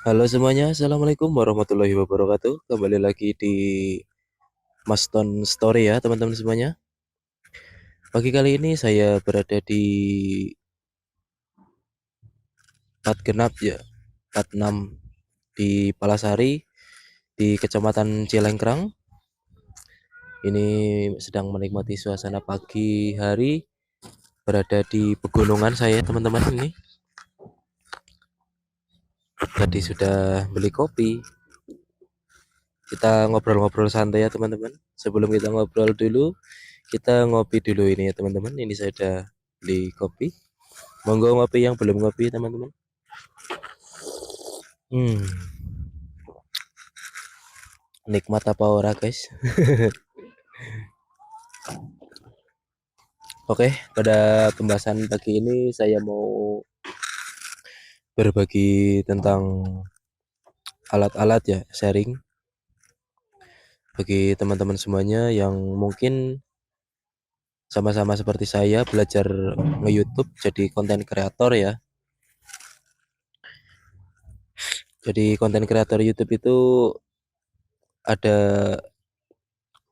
Halo semuanya, Assalamualaikum warahmatullahi wabarakatuh. Kembali lagi di Maston Story ya teman-teman semuanya. Pagi kali ini saya berada di Plat Genap ya, Plat 6 di Palasari, di Kecamatan Cilengkrang. Ini sedang menikmati suasana pagi hari, berada di pegunungan saya teman-teman ini. Tadi sudah beli kopi, kita ngobrol-ngobrol santai ya teman-teman. Sebelum kita ngobrol dulu, kita ngopi dulu ini ya teman-teman. Ini saya udah beli kopi. Monggo ngopi yang belum ngopi teman-teman. Hmm, nikmat apa ora guys? Oke, pada pembahasan pagi ini saya mau berbagi tentang alat-alat ya, sharing bagi teman-teman semuanya yang mungkin sama-sama seperti saya belajar nge-YouTube jadi konten kreator ya. Jadi konten kreator YouTube itu ada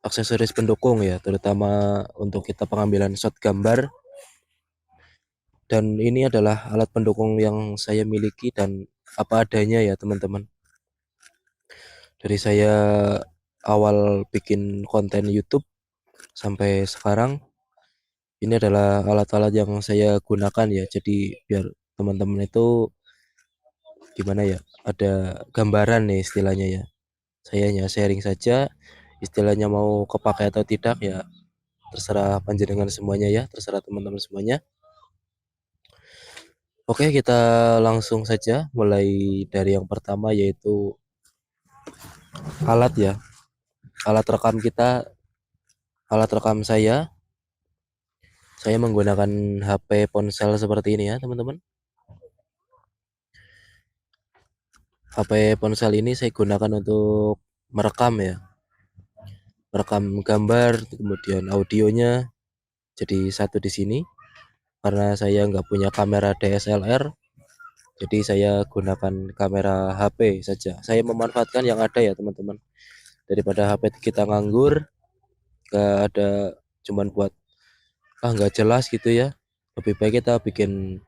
aksesoris pendukung ya, terutama untuk kita pengambilan shot gambar, dan ini adalah alat pendukung yang saya miliki dan apa adanya ya teman-teman. Dari saya awal bikin konten YouTube sampai sekarang, ini adalah alat-alat yang saya gunakan ya. Jadi biar teman-teman itu gimana ya, ada gambaran nih istilahnya ya. Saya hanya sharing saja, istilahnya mau kepakai atau tidak ya terserah panjenengan semuanya ya, terserah teman-teman semuanya. Oke, kita langsung saja mulai dari yang pertama yaitu alat ya. Alat rekam kita, alat rekam saya menggunakan HP ponsel seperti ini ya teman-teman. HP ponsel ini saya gunakan untuk merekam ya, merekam gambar, kemudian audionya jadi satu di sini. Karena saya nggak punya kamera DSLR, jadi saya gunakan kamera HP saja. Saya memanfaatkan yang ada ya teman-teman. Daripada HP kita nganggur, nggak ada, cuman buat nggak jelas gitu ya. Lebih baik kita bikin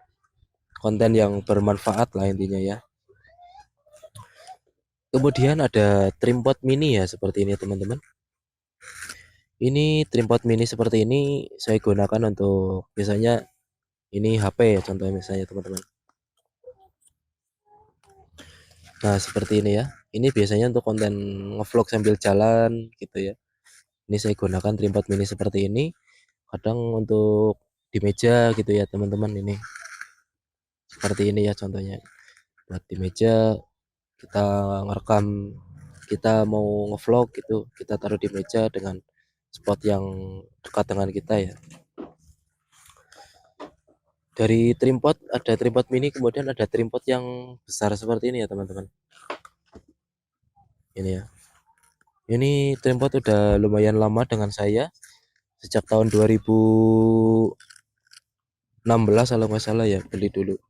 konten yang bermanfaat lah intinya ya. Kemudian ada tripod mini ya seperti ini teman-teman. Ini tripod mini seperti ini saya gunakan untuk biasanya ini HP ya contohnya misalnya teman-teman. Nah seperti ini ya. Ini biasanya untuk konten ngevlog sambil jalan gitu ya. Ini saya gunakan tripod mini seperti ini. Kadang untuk di meja gitu ya teman-teman ini. Seperti ini ya contohnya. Buat di meja kita ngerekam, kita mau ngevlog gitu, kita taruh di meja dengan spot yang dekat dengan kita ya. Dari tripod ada tripod mini, kemudian ada tripod yang besar seperti ini ya teman-teman. Ini ya. Ini tripod udah lumayan lama dengan saya, sejak tahun 2016 kalau nggak salah ya beli dulu.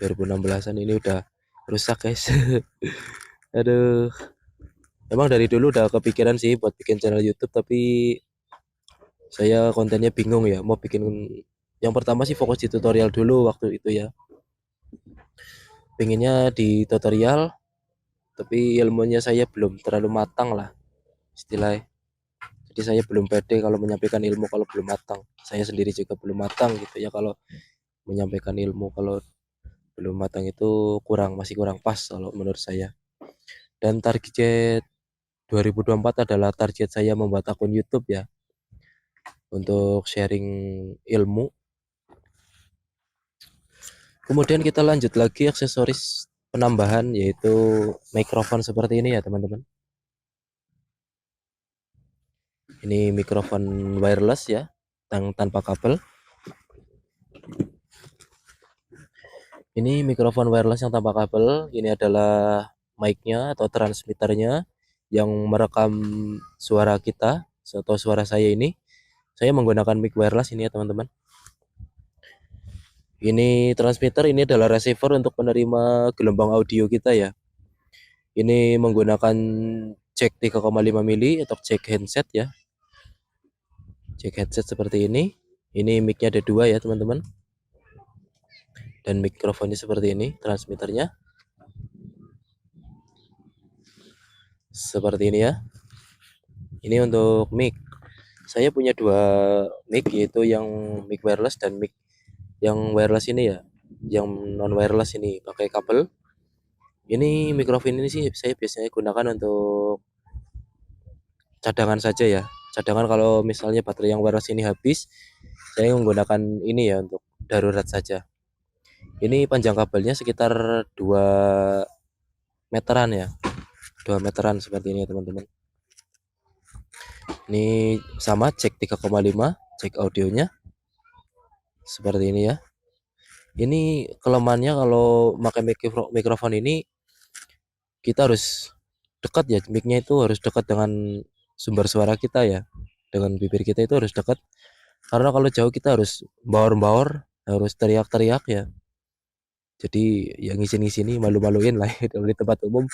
2016-an ini udah rusak guys. Aduh, emang dari dulu udah kepikiran sih buat bikin channel YouTube, tapi saya kontennya bingung ya mau bikin. Yang pertama sih fokus di tutorial dulu waktu itu ya, pengennya di tutorial, tapi ilmunya saya belum terlalu matang lah istilahnya. Jadi saya belum pede kalau menyampaikan ilmu kalau belum matang. Saya sendiri juga belum matang gitu ya kalau menyampaikan ilmu. Kalau belum matang itu masih kurang pas kalau menurut saya. Dan target 2024 adalah target saya membuat akun YouTube ya, untuk sharing ilmu. Kemudian kita lanjut lagi aksesoris penambahan yaitu mikrofon seperti ini ya teman-teman. Ini mikrofon wireless ya, tanpa kabel. Ini mikrofon wireless yang tanpa kabel. Ini adalah mic-nya atau transmitternya yang merekam suara kita atau suara saya ini. Saya menggunakan mic wireless ini ya teman-teman. Ini transmitter, ini adalah receiver untuk penerima gelombang audio kita ya. Ini menggunakan jack 3,5 mili atau jack handset ya. Jack headset seperti ini. Ini mic-nya ada 2 ya teman-teman. Dan mikrofonnya seperti ini, transmitternya. Seperti ini ya. Ini untuk mic. Saya punya 2 mic, yaitu yang mic wireless dan mic yang wireless ini ya. Yang non wireless ini pakai kabel. Ini mikrofon ini sih saya biasanya gunakan untuk cadangan saja ya. Cadangan kalau misalnya baterai yang wireless ini habis, saya menggunakan ini ya untuk darurat saja. Ini panjang kabelnya sekitar 2 meteran ya. 2 meteran seperti ini ya teman-teman. Ini sama jack 3,5, jack audionya. Seperti ini ya. Ini kelemahannya kalau pakai mikrofon ini kita harus dekat ya, mic-nya itu harus dekat dengan sumber suara kita ya. Dengan bibir kita itu harus dekat. Karena kalau jauh kita harus baur-baur, harus teriak-teriak ya. Jadi yang ngisi-ngisi malu-maluin lah di tempat umum.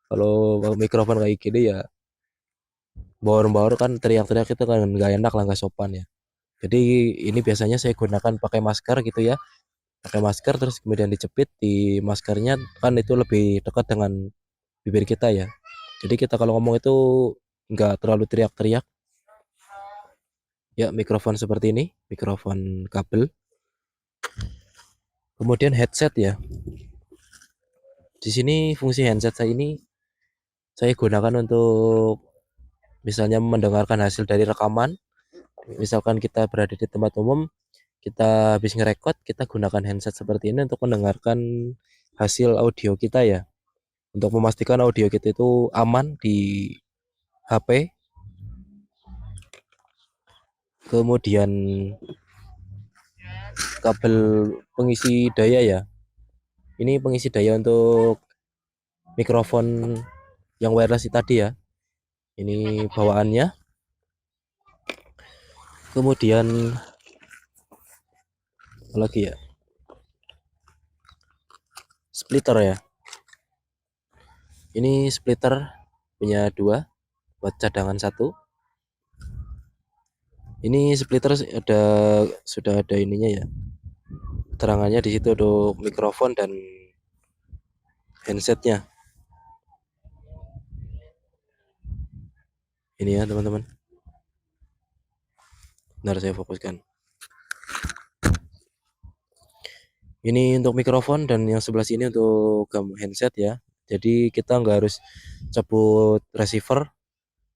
Kalau mikrofon kayak gini ya baur-baur kan teriak-teriak itu kan nggak enak lah, nggak sopan ya. Jadi ini biasanya saya gunakan pakai masker gitu ya. Pakai masker terus kemudian dicepit di maskernya, kan itu lebih dekat dengan bibir kita ya. Jadi kita kalau ngomong itu nggak terlalu teriak-teriak. Ya mikrofon seperti ini, mikrofon kabel. Kemudian headset ya. Di sini fungsi headset saya ini saya gunakan untuk misalnya mendengarkan hasil dari rekaman. Misalkan kita berada di tempat umum, kita habis ngerekod, kita gunakan handset seperti ini untuk mendengarkan hasil audio kita ya. Untuk memastikan audio kita itu aman di HP. Kemudian kabel pengisi daya ya. Ini pengisi daya untuk mikrofon yang wireless tadi ya. Ini bawaannya. Kemudian apa lagi ya? Splitter ya. Ini splitter punya 2 buat cadangan 1. Ini splitter sudah ada ininya ya. Terangannya di situ untuk mikrofon dan handsetnya. Ini ya teman-teman. Bentar saya fokuskan. Ini untuk mikrofon dan yang sebelah sini untuk handset ya. Jadi kita nggak harus cabut receiver,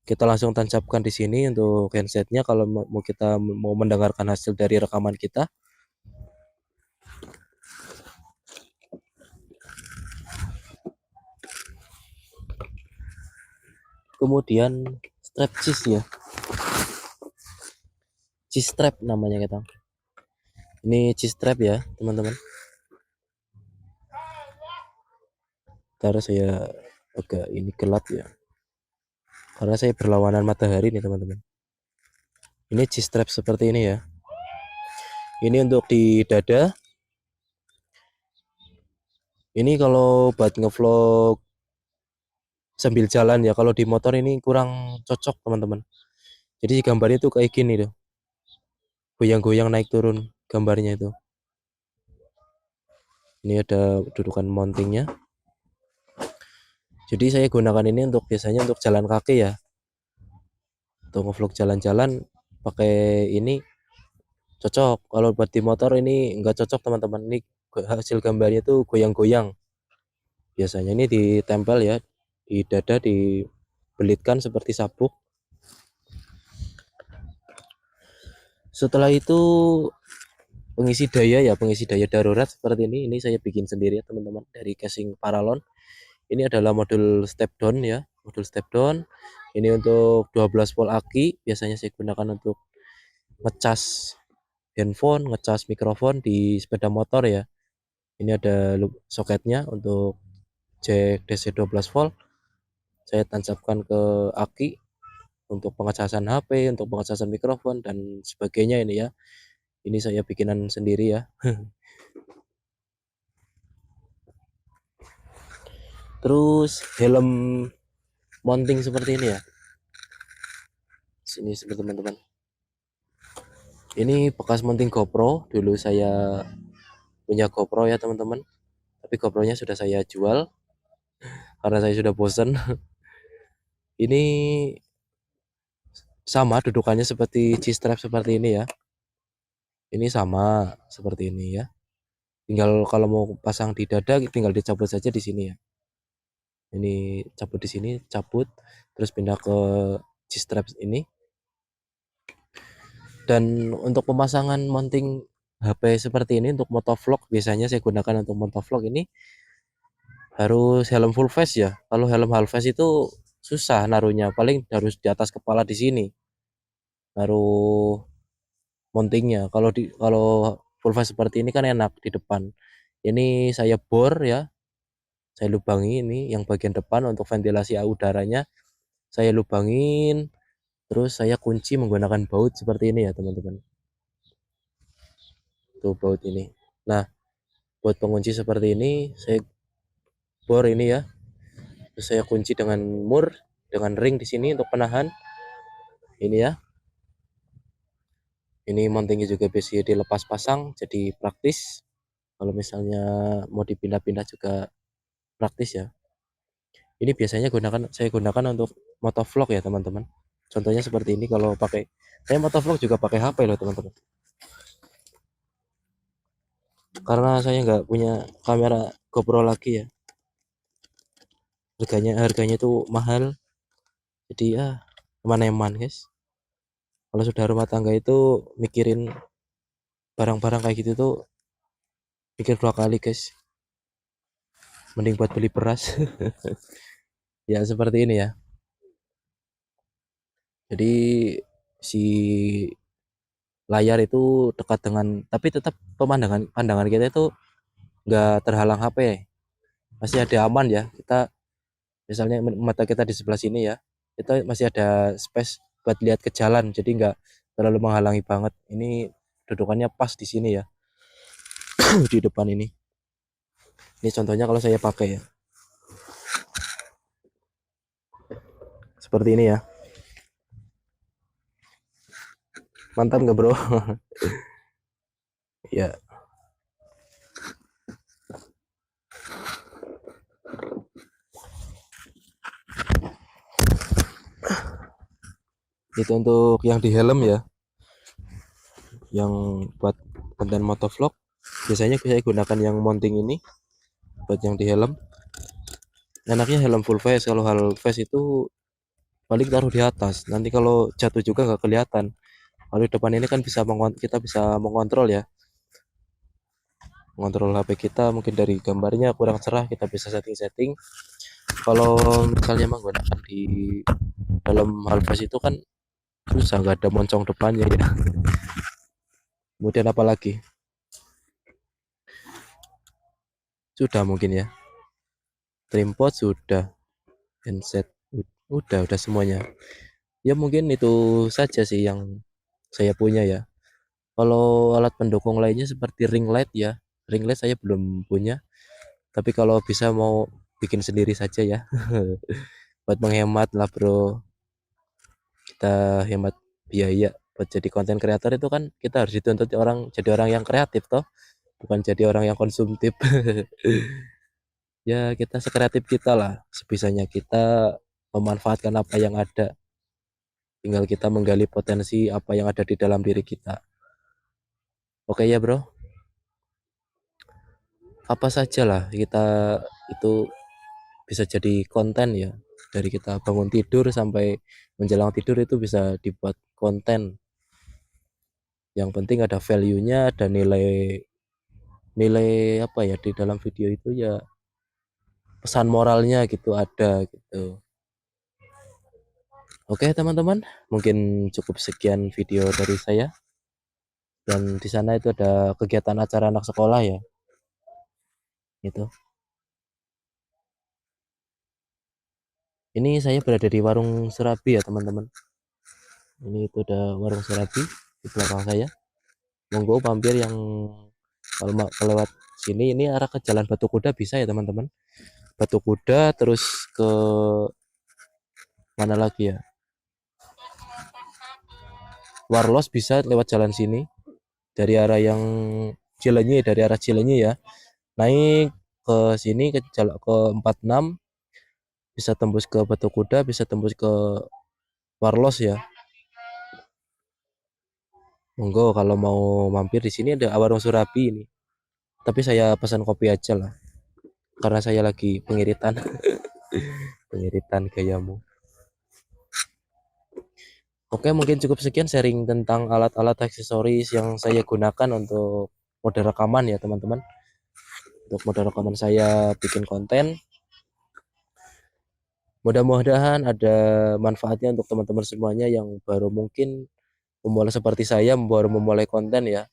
kita langsung tancapkan di sini untuk handsetnya kalau kita mau mendengarkan hasil dari rekaman kita. Kemudian strap cheese ya, cheese strap namanya kita. Ini cheese strap ya teman-teman. Ntar saya agak ini gelap ya, karena saya berlawanan matahari nih teman-teman. Ini cheese strap seperti ini ya. Ini untuk di dada. Ini kalau buat ngevlog sambil jalan ya, kalau di motor ini kurang cocok teman-teman. Jadi gambarnya tuh kayak gini tuh, goyang-goyang naik turun gambarnya itu. Ini ada dudukan mountingnya. Jadi saya gunakan ini untuk biasanya untuk jalan kaki ya, untuk ngevlog jalan-jalan pakai ini cocok. Kalau buat di motor ini nggak cocok teman-teman. Ini hasil gambarnya tuh goyang-goyang. Biasanya ini ditempel ya di dada, dibelitkan seperti sabuk. Setelah itu pengisi daya ya, pengisi daya darurat seperti ini saya bikin sendiri ya teman-teman, dari casing paralon. Ini adalah modul step down ya, modul step down. Ini untuk 12 volt aki, biasanya saya gunakan untuk ngecas handphone, ngecas mikrofon di sepeda motor ya. Ini ada soketnya untuk jack DC 12 volt. Saya tancapkan ke aki untuk pengecasan HP, untuk pengecasan mikrofon dan sebagainya ini ya. Ini saya bikinan sendiri ya. Terus helm mounting seperti ini ya. Sini seperti teman-teman. Ini bekas mounting GoPro. Dulu saya punya GoPro ya teman-teman. Tapi GoPro-nya sudah saya jual karena saya sudah bosan. Ini sama dudukannya seperti G-strap seperti ini ya. Ini sama seperti ini ya. Tinggal kalau mau pasang di dada tinggal dicabut saja di sini ya. Ini cabut di sini, cabut terus pindah ke G-strap ini. Dan untuk pemasangan mounting HP seperti ini untuk motovlog biasanya saya gunakan untuk motovlog ini harus helm full face ya. Kalau helm half face itu susah naruhnya, paling harus di atas kepala di sini. Naruh mountingnya. Kalau full face seperti ini kan enak di depan. Ini saya bor ya. Saya lubangi ini yang bagian depan untuk ventilasi udaranya. Saya lubangin terus saya kunci menggunakan baut seperti ini ya, teman-teman. Tuh baut ini. Nah, buat pengunci seperti ini saya bor ini ya. Terus saya kunci dengan mur dengan ring di sini untuk penahan. Ini ya. Ini mountingnya juga bisa dilepas pasang jadi praktis. Kalau misalnya mau dipindah-pindah juga praktis ya. Ini biasanya saya gunakan untuk motovlog ya teman-teman. Contohnya seperti ini kalau pakai saya motovlog juga pakai HP loh teman-teman. Karena saya nggak punya kamera GoPro lagi ya. Harganya itu mahal. Jadi ya eman-eman guys. Kalau sudah rumah tangga itu mikirin barang-barang kayak gitu tuh pikir 2 kali guys. Mending buat beli beras. Ya seperti ini ya. Jadi si layar itu dekat dengan tapi tetap pandangan kita itu nggak terhalang HP, masih ada aman ya. Kita misalnya mata kita di sebelah sini ya, kita masih ada space buat lihat ke jalan, jadi nggak terlalu menghalangi banget. Ini dudukannya pas di sini ya. Di depan ini contohnya kalau saya pakai ya seperti ini ya. Mantap nggak bro? Ya itu untuk yang di helm ya, yang buat konten motovlog biasanya saya gunakan yang mounting ini buat yang di helm. Enaknya helm full face. Kalau half face itu paling taruh di atas, nanti kalau jatuh juga nggak kelihatan. Kalau di depan ini kan kita bisa mengontrol ya, mengontrol HP kita. Mungkin dari gambarnya kurang cerah kita bisa setting-setting. Kalau misalnya menggunakan di dalam half face itu kan susah, nggak ada moncong depannya ya. Kemudian apalagi sudah mungkin ya, tripod sudah, handset udah semuanya ya. Mungkin itu saja sih yang saya punya ya. Kalau alat pendukung lainnya seperti ring light ya, ring light saya belum punya, tapi kalau bisa mau bikin sendiri saja ya. Buat menghemat lah bro, kita hemat biaya. Buat jadi konten kreator itu kan kita harus dituntut jadi orang yang kreatif toh, bukan jadi orang yang konsumtif. Ya kita sekreatif kita lah, sebisanya kita memanfaatkan apa yang ada. Tinggal kita menggali potensi apa yang ada di dalam diri kita. Oke ya bro, apa saja lah kita itu bisa jadi konten ya. Dari kita bangun tidur sampai menjelang tidur itu bisa dibuat konten. Yang penting ada value-nya, ada nilai apa ya di dalam video itu ya, pesan moralnya gitu ada gitu. Oke teman-teman, mungkin cukup sekian video dari saya. Dan di sana itu ada kegiatan acara anak sekolah ya. Itu. Ini saya berada di warung serabi ya teman-teman. Ini itu ada warung serabi di belakang saya. Monggo mampir yang kalau kelewat sini, ini arah ke Jalan Batu Kuda bisa ya teman-teman. Batu Kuda, terus ke mana lagi ya, Warlos bisa lewat jalan sini dari arah yang Cilenyi, dari arah Cilenyi ya, naik ke sini ke jalan ke 46, bisa tembus ke Batu Kuda, bisa tembus ke Warlos ya. Monggo kalau mau mampir di sini ada warung Surabi ini. Tapi saya pesan kopi aja lah karena saya lagi pengiritan. Pengiritan gayamu. Oke, mungkin cukup sekian sharing tentang alat-alat aksesoris yang saya gunakan untuk mode rekaman ya, teman-teman. Untuk mode rekaman saya bikin konten. Mudah-mudahan ada manfaatnya untuk teman-teman semuanya yang baru mungkin memulai seperti saya, baru memulai konten ya.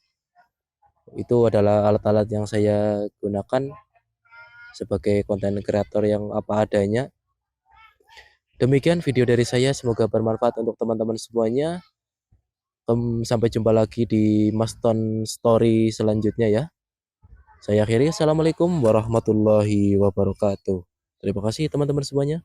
Itu adalah alat-alat yang saya gunakan sebagai konten kreator yang apa adanya. Demikian video dari saya, semoga bermanfaat untuk teman-teman semuanya. Sampai jumpa lagi di Maston Story selanjutnya ya. Saya akhiri, assalamualaikum warahmatullahi wabarakatuh. Terima kasih teman-teman semuanya.